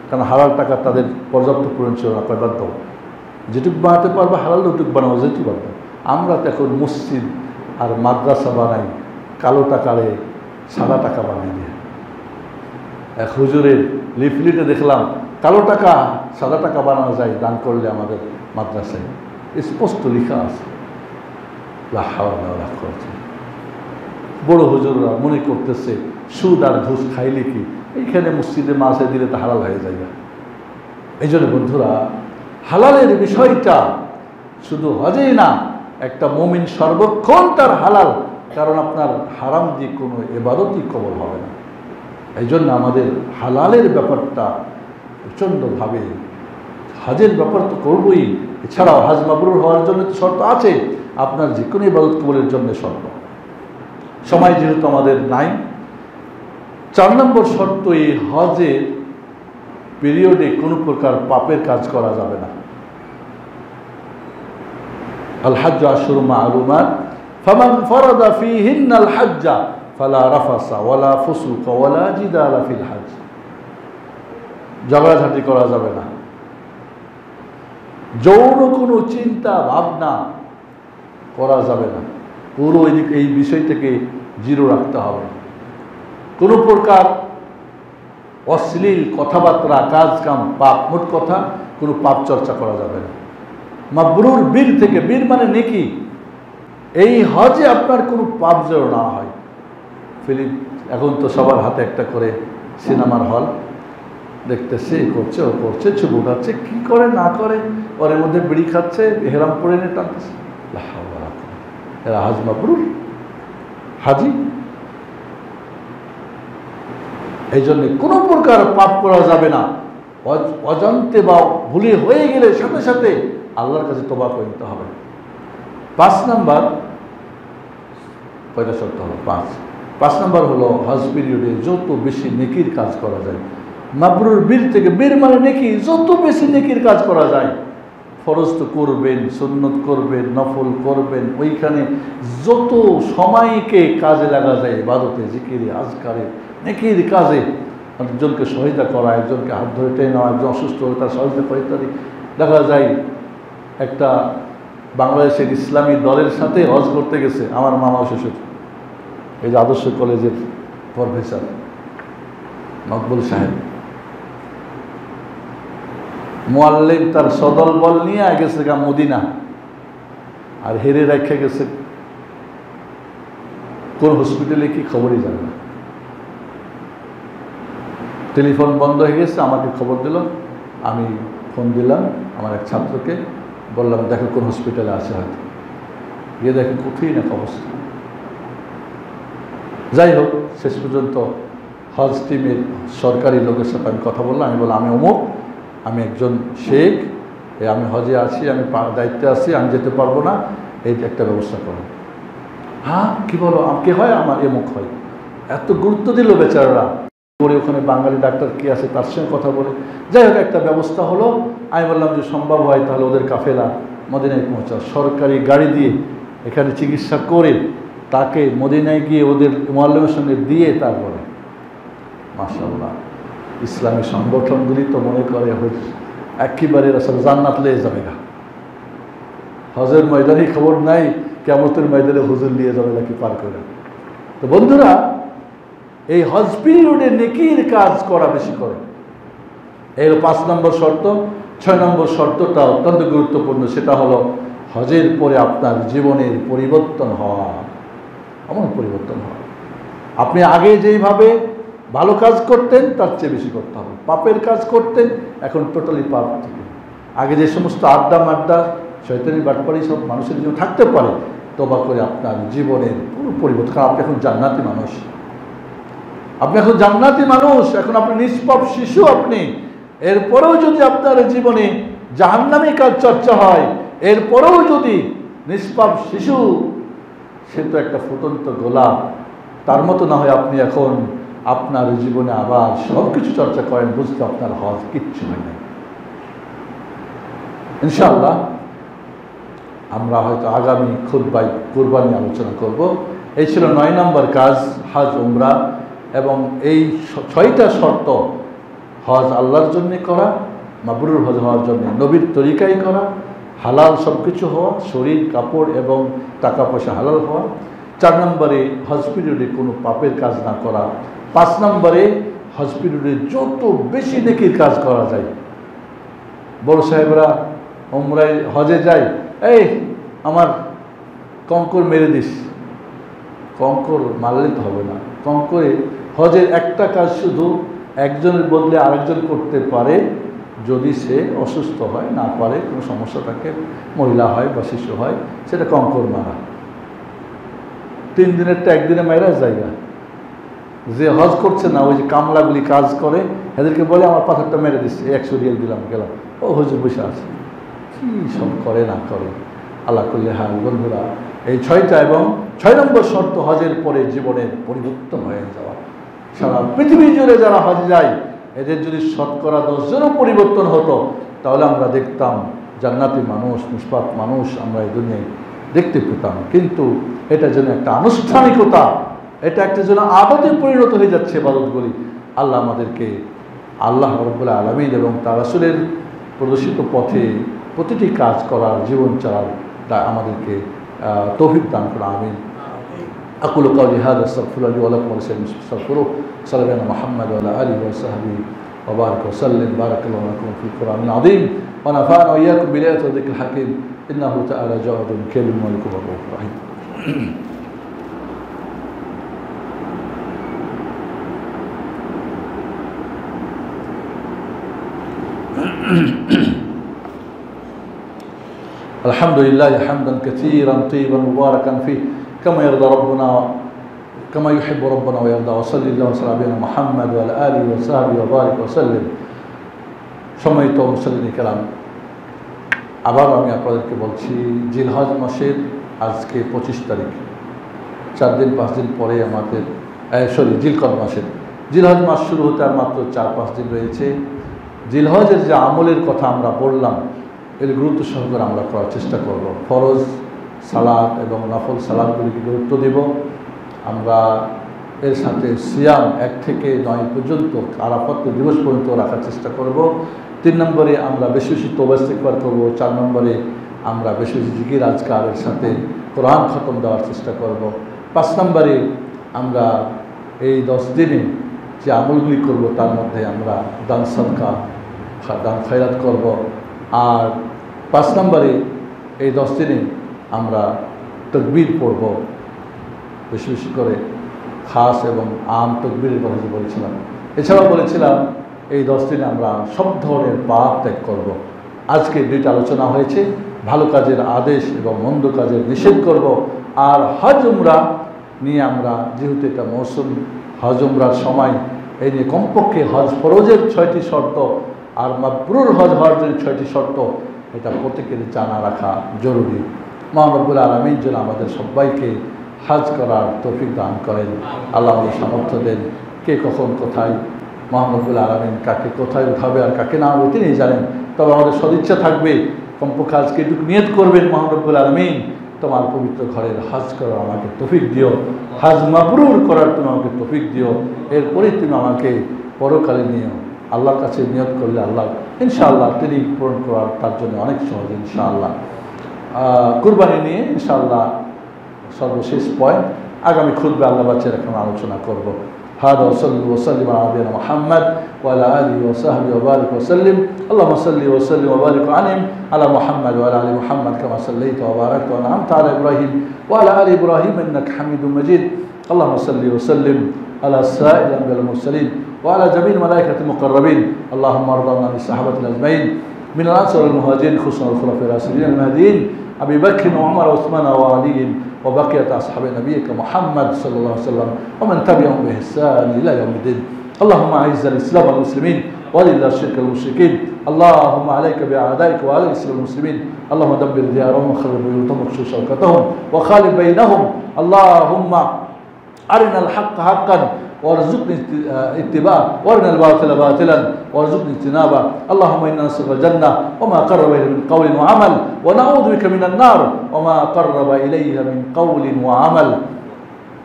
কারণ হালাল টাকা তাদের পর্যাপ্ত পূরণ ছিল না। বাধ্য যেটুক বানাতে পারবে হালাল ওটুক বানাবো, যেটুক পারবে। আমরা তো এখন মসজিদ আর মাদ্রাসা বানাই কালো টাকারে সাদা টাকা বানিয়ে দিয়ে। এক হুজুরের লিফলেটে দেখলাম কালো টাকা সাদা টাকা বানানো যায় দান করলে আমাদের মাদ্রাসায়, স্পষ্ট লেখা আছে। বড় হুজুররা মনে করতেছে সুদ আর ঘুষ খাইলে কি এইখানে মসজিদে মাঝে দিলে তো হালাল হয়ে যায়। এই জন্য বন্ধুরা, হালালের বিষয়টা শুধু হজেই না, একটা মুমিন সর্বক্ষণ তার হালাল, কারণ আপনার হারাম দিয়ে কোনো ইবাদতই কবুল হবে না। এই জন্য আমাদের হালালের ব্যাপারটা প্রচণ্ডভাবে, হজের ব্যাপার তো করবই, এছাড়াও হজ মাবরুর হওয়ার জন্য তো শর্ত আছে, আপনার যে কোনো ইবাদত কবুলের জন্য শর্ত। সময় যেহেতু আমাদের নাই, 4 নম্বর শর্ত, এই হজের পিরিয়ডে কোনো প্রকার পাপের কাজ করা যাবে না। আল হজ্জ আশহুরুম মা'লুমাত ফামান ফারাদা ফীহিন্নাল হজ্জ ফালা রাফাসা ওয়ালা ফুসুকা ওয়ালা জিদালা ফিল হজ্জ। ঝগড়াঝাটি করা যাবে না, যৌন কোনো চিন্তা ভাবনা করা যাবে না, পুরো এই বিষয়টাকে জিরো রাখতে হবে। কোনো প্রকার অশ্লীল কথাবার্তা, কাজ কাম, পাপ, মোট কথা কোনো পাপ চর্চা করা যাবে না। মাবরুর বীর থেকে, বীর মানে নেকি, এই হজে আপনার কোনো পাপ যেন না হয়। ফিল্ম এখন তো সবার হাতে একটা করে সিনেমার হল, দেখতেছে, করছে, ও করছে, ছবি উঠাচ্ছে, কী করে না করে, ওর মধ্যে বিড়ি খাচ্ছে, হেরাম পরে নিয়ে টানতেছে। এরা হজ মাবরুর, হাজি। এই জন্যে কোনো প্রকার পাপ করা যাবে না। অজান্তে বা ভুলে হয়ে গেলে সাথে সাথে আল্লাহর কাছে তওবা করে নিতে হবে। 5 নম্বর, কয়টা শর্ত হলো? 5 নম্বর হলো হজ পিরিয়ডে যত বেশি নেকির কাজ করা যায়। মাবরুর বীর থেকে, বীর মানে নেকি, যত বেশি নেকির কাজ করা যায়। ফরজ তো করবেন, সুন্নত করবেন, নফল করবেন, ওইখানে যত সময়কে কাজে লাগা যায় ইবাদতে, জিকিরে, আজকারে, নেকির কাজে, একজনকে সহায়তা করা, একজনকে হাত ধরে টেনে নেওয়া, একজন অসুস্থ হলে তার সহায়তা করা ইত্যাদি। দেখা যায় একটা বাংলাদেশের ইসলামী দলের সাথে হজ করতে গেছে আমার মামা শ্বশুর, এই যে আদর্শ কলেজের প্রফেসর মকবুল সাহেব, মুআল্লিম তার সদল বল নিয়ে গেছে মদিনা, আর হেরে রেখে গেছে কোন হসপিটালে কি খবরই জানে না। টেলিফোন বন্ধ হয়ে গেছে, আমাকে খবর দিল, আমি ফোন দিলাম আমার এক ছাত্রকে, বললাম দেখো কোন হসপিটালে আছে, হয়তো গিয়ে দেখে কঠিন এক অবস্থা। যাই হোক, শেষ পর্যন্ত হজ টিমের সরকারি লোকের সাথে আমি কথা বললাম। আমি বললাম আমি অমুক, আমি একজন শেখ, আমি হজে আছি, আমি দায়িত্বে আছি, আমি যেতে পারবো না, এই একটা ব্যবস্থা করো। হ্যাঁ, কি বলো, কে হয়? আমার এমুক হয়। এত গুরুত্ব দিল বেচারারা। পরে ওখানে বাঙালি ডাক্তার কি আছে তার সঙ্গে কথা বলে, যাই হোক একটা ব্যবস্থা হলো। আমি বললাম যে সম্ভব হয় তাহলে ওদের কাফেলা মদিনায় পৌঁছা, সরকারি গাড়ি দিয়ে এখানে চিকিৎসা করে তাকে মদিনায় গিয়ে ওদের মুআল্লিমের সঙ্গে দিয়ে, তারপরে মাশাআল্লাহ ইসলামী সংগঠনগুলি তো মনে করে একেবারে আসলে জান্নাত লিয়ে যাবে না। হজের ময়দানে খবর নাই, কিয়ামতের ময়দানে হুজুর নিয়ে যাবে নাকি পার করে। তো বন্ধুরা, এই হজ পিরিয়ডে নেকির কাজ করা বেশি করে, এই 5 নম্বর শর্ত। 6 নম্বর শর্তটা অত্যন্ত গুরুত্বপূর্ণ, সেটা হলো হজের পরে আপনার জীবনের পরিবর্তন হওয়া, এমন পরিবর্তন হওয়া। আপনি আগে যেইভাবে ভালো কাজ করতেন তার চেয়ে বেশি করতে হবে। পাপের কাজ করতেন, এখন টোটালি পাপ থেকে। আগে যে সমস্ত আড্ডা মাড্ডা, শয়তানি বাটপাড়ি সব মানুষের জীবনে থাকতে পারে, তওবা করে আপনার জীবনের পুরো পরিবর্তন। কারণ আপনি এখন জান্নাতি মানুষ, আপনি এখন জান্নাতি মানুষ, এখন আপনি নিষ্পাপ শিশু। আপনি এরপরেও যদি আপনার জীবনে জাহান্নামী কাজ চর্চা হয়, এরপরেও যদি নিষ্পাপ শিশু, সে তো একটা ফুটন্ত গোলাপ, তার মতো না হয় আপনি এখন আপনার জীবনে আবার সব কিছু চর্চা করেন, বুঝতে আপনার হজ কিচ্ছু হয় না। ইনশাআল্লাহ আমরা হয়তো আগামী খুতবায় কুরবানি আলোচনা করব। এই ছিল 9 নম্বর কাজ, হজ উমরা। এবং এই 6টা শর্ত, হজ আল্লাহর জন্য করা, মাবরুর হজ হওয়ার জন্য নবীর তরিকায় করা, হালাল সব কিছু হওয়া, শরীর, কাপড় এবং টাকা পয়সা হালাল হওয়া। 4 নম্বরে হজ পিরিয়ডে কোনো পাপের কাজ না করা। 5 নম্বরে হজ পিরিয়ডে যত বেশি নেকির কাজ করা যায়। বড় সাহেবরা উমরায় হজে যায়, এই আমার কঙ্কর মেরে দিস, কঙ্কর মারলে তো হবে না। কঙ্করে হজের একটা কাজ শুধু একজনের বদলে আরেকজন করতে পারে, যদি সে অসুস্থ হয়, না পারে, কোনো সমস্যা থাকে, মহিলা হয় বা শিশু হয়, সেটা কঙ্কর মারা। 3 দিনেরটা 1 দিনে মারা জায়গা, যে হজ করছে না, ওই যে কামলাগুলি কাজ করে, এদেরকে বলে আমার পাথরটা মেরে দিচ্ছে, 100 রিয়াল দিলাম, গেলাম, ও হুজুর বসে আছে, কি সব করে না করে। আল্লাহ করলে হ্যাঁ বন্ধুরা, এই 6টা এবং 6 নম্বর শর্ত হজের পরে জীবনের পরিবর্তন হয়ে যাওয়া। সারা পৃথিবী জুড়ে যারা হজ যায়, এদের যদি শতকরা 10 জনও পরিবর্তন হতো, তাহলে আমরা দেখতাম জান্নাতি মানুষ, নিষ্পাপ মানুষ আমরা এই দুনিয়ায় দেখতে পেতাম। কিন্তু এটা যেন একটা আনুষ্ঠানিকতা, এটা একটা যেন আদতে পরিণত হয়ে যাচ্ছে ইবাদতগুলি। আল্লাহ আমাদেরকে আল্লাহ রাব্বুল আলামিন এবং তার রাসূলের প্রদর্শিত পথে প্রতিটি কাজ করার, জীবন চলার আমাদেরকে তৌফিক দান করুন, আমিন। أقول قولي هذا استغفر الله لي ولكم ولسائر المسلمين فاستغفروه صلى الله على محمد وعلى آله وصحبه وبارك وسلم. بارك الله لكم في القرآن العظيم ونفعنا وإياكم بالآيات والذكر الحكيم إنه تعالى جواد كريم ملك رؤوف رحيم. الحمد لله حمدا كثيرا طيبا مباركا فيه كما يرضى ربنا كما يحب ربنا ويرضى. وصلى الله وسلم على محمد وعلى آله وصحبه وبارك وسلم. সম্মানিত মুসলিম কেরাম, আবার আমি আপনাদেরকে বলছি, জিলহজ মাসের আজকে 25 তারিখ, 4 দিন 5 দিন পরে আমাদের জিলকদ মাসের, জিলহজ মাস শুরু হতে আর মাত্র 4-5 দিন রয়েছে। জিলহজের যে আমলের কথা আমরা বললাম, এর গুরুত্ব সহকারে আমরা করার চেষ্টা করব। ফরজ সালাত এবং নফল সালাতগুলিকে গুরুত্ব দেব আমরা। এর সাথে সিয়াম 1 থেকে 9 পর্যন্ত, আরাফাত দিবস পর্যন্ত রাখার চেষ্টা করব। 3 নম্বরে আমরা বেশি বেশি তওবা ইস্তিগফার করব। 4 নম্বরে আমরা বেশি বেশি জিকির আজকারের সাথে কোরআন খতম দেওয়ার চেষ্টা করব। 5 নম্বরে আমরা এই 10 দিনে যে আমলগুলি করব, তার মধ্যে আমরা দান সাদকা, দান খয়রাত করব। আর 5 নম্বরে এই 10 দিনে আমরা তাকবীর পড়ব বেশি বেশি করে, খাস এবং আম তাকবীরের কথা যে বলেছিলাম। এছাড়াও বলেছিলাম এই 10 দিনে আমরা সব ধরনের পাপ ত্যাগ করব। আজকে 2টা আলোচনা হয়েছে, ভালো কাজের আদেশ এবং মন্দ কাজের নিষেধ করব। আর হজ উমরা নিয়ে আমরা, যেহেতু এটা মৌসুম হজ উমরার সময়, এই নিয়ে কমপক্ষে হজ ফরজের 6টি শর্ত আর মাবরুর হজ হওয়ার জন্য 6টি শর্ত, এটা প্রত্যেকের জানা রাখা জরুরি। মহান রব্বুল আলামিন যেন আমাদের সবাইকে হজ করার তৌফিক দান করেন। আল্লাহ আমাদের সামর্থ্য দেন। কে কখন কোথায়, মহান রব্বুল আলামিন কাকে কোথায় উঠাবে আর কাকে না উঠে তিনি জানেন। তবে আমাদের সদিচ্ছা থাকবে, কমপক্ষে আজকে এটুকু নিয়ত করবেন, মহান রব্বুল আলামিন তোমার পবিত্র ঘরের হজ করার আমাকে তৌফিক দিও, হজ মাবরুর করার তুমি আমাকে তৌফিক দিও। এরপরে তুমি আমাকে পরকালে নিও। আল্লাহর কাছে নিয়ত করলে আল্লাহ ইনশাআল্লাহ তিনি পূরণ করার তার জন্য অনেক সহজ ইনশাআল্লাহ। কুরবানি নিয়ে ইনশাআল্লাহ সর্বশেষ পয়েন্ট, আগামী খুতবে আল্লাহ বাচ্চার এখন আলোচনা করব। هذا وصلى وسلم على نبينا محمد وعلى آله وصحبه وبارك وسلم. اللهم صل وسلم وبارك وأنعم على محمد وعلى آل محمد كما صليت وباركت وأنعمت على إبراهيم وعلى آل إبراهيم إنك حميد مجيد. اللهم صل وسلم على سائر الأنبياء والمرسلين وعلى جميع الملائكة المقربين. اللهم ارض عن الصحابة الأجمعين من الأنصار والمهاجرين خصوصا الخلفاء الراشدين المهديين أبي بكر وعمر وعثمان وعلي وبقية أصحاب نبيك محمد صلى الله عليه وسلم ومن تبعهم بإحسان إلى يوم الدين. اللهم أعز الإسلام والمسلمين وأذل الشرك والمشركين. اللهم عليك بأعدائك وعلى الإسلام والمسلمين. اللهم دبر ديارهم وخرب بيوتهم واكسر شوكتهم وخالف بينهم. اللهم أرنا الحق حقا وارزقني اتباعه وارنا الباطل باطلا وارزقني اجتنابه. اللهم انا نسألك الجنه وما قرب اليها من قول وعمل ونعوذ بك من النار وما قرب اليها من قول وعمل.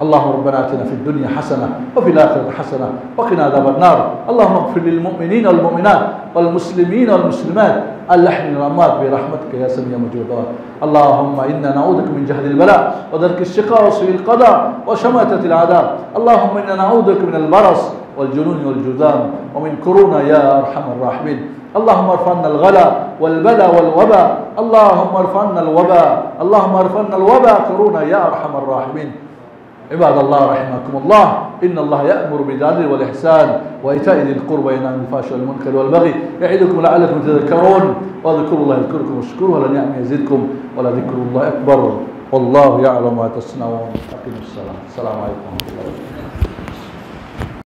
اللهم ربنا اتنا في الدنيا حسنه وفي الاخره حسنه وقنا عذاب النار. اللهم اغفر للمؤمنين والمؤمنات والمسلمين والمسلمات الأحياء والأموات برحمتك يا سميع مجيب. اللهم إنا نعوذ بك من جهد البلاء ودرك الشقاء وسوء القضاء وشماتة الأعداء. اللهم إنا نعوذ بك من البرص والجنون والجذام ومن كورونا يا أرحم الراحمين. اللهم ارفع عنا الغلا والبلاء والوباء. اللهم ارفع عنا الوباء. اللهم ارفع عنا الوباء كورونا يا أرحم الراحمين. عباد الله رحمكم الله، إن الله يأمر بالعدل والإحسان وإيتاء ذي القربى وينهى عن الفحشاء والمنكر والبغي يعظكم لعلكم تذكرون. واذكروا الله يذكركم واشكروه على نعمه يزدكم ولذكر الله أكبر والله يعلم ما تصنعون. أقيموا الصلاة. السلام عليكم ورحمة الله وبركاته.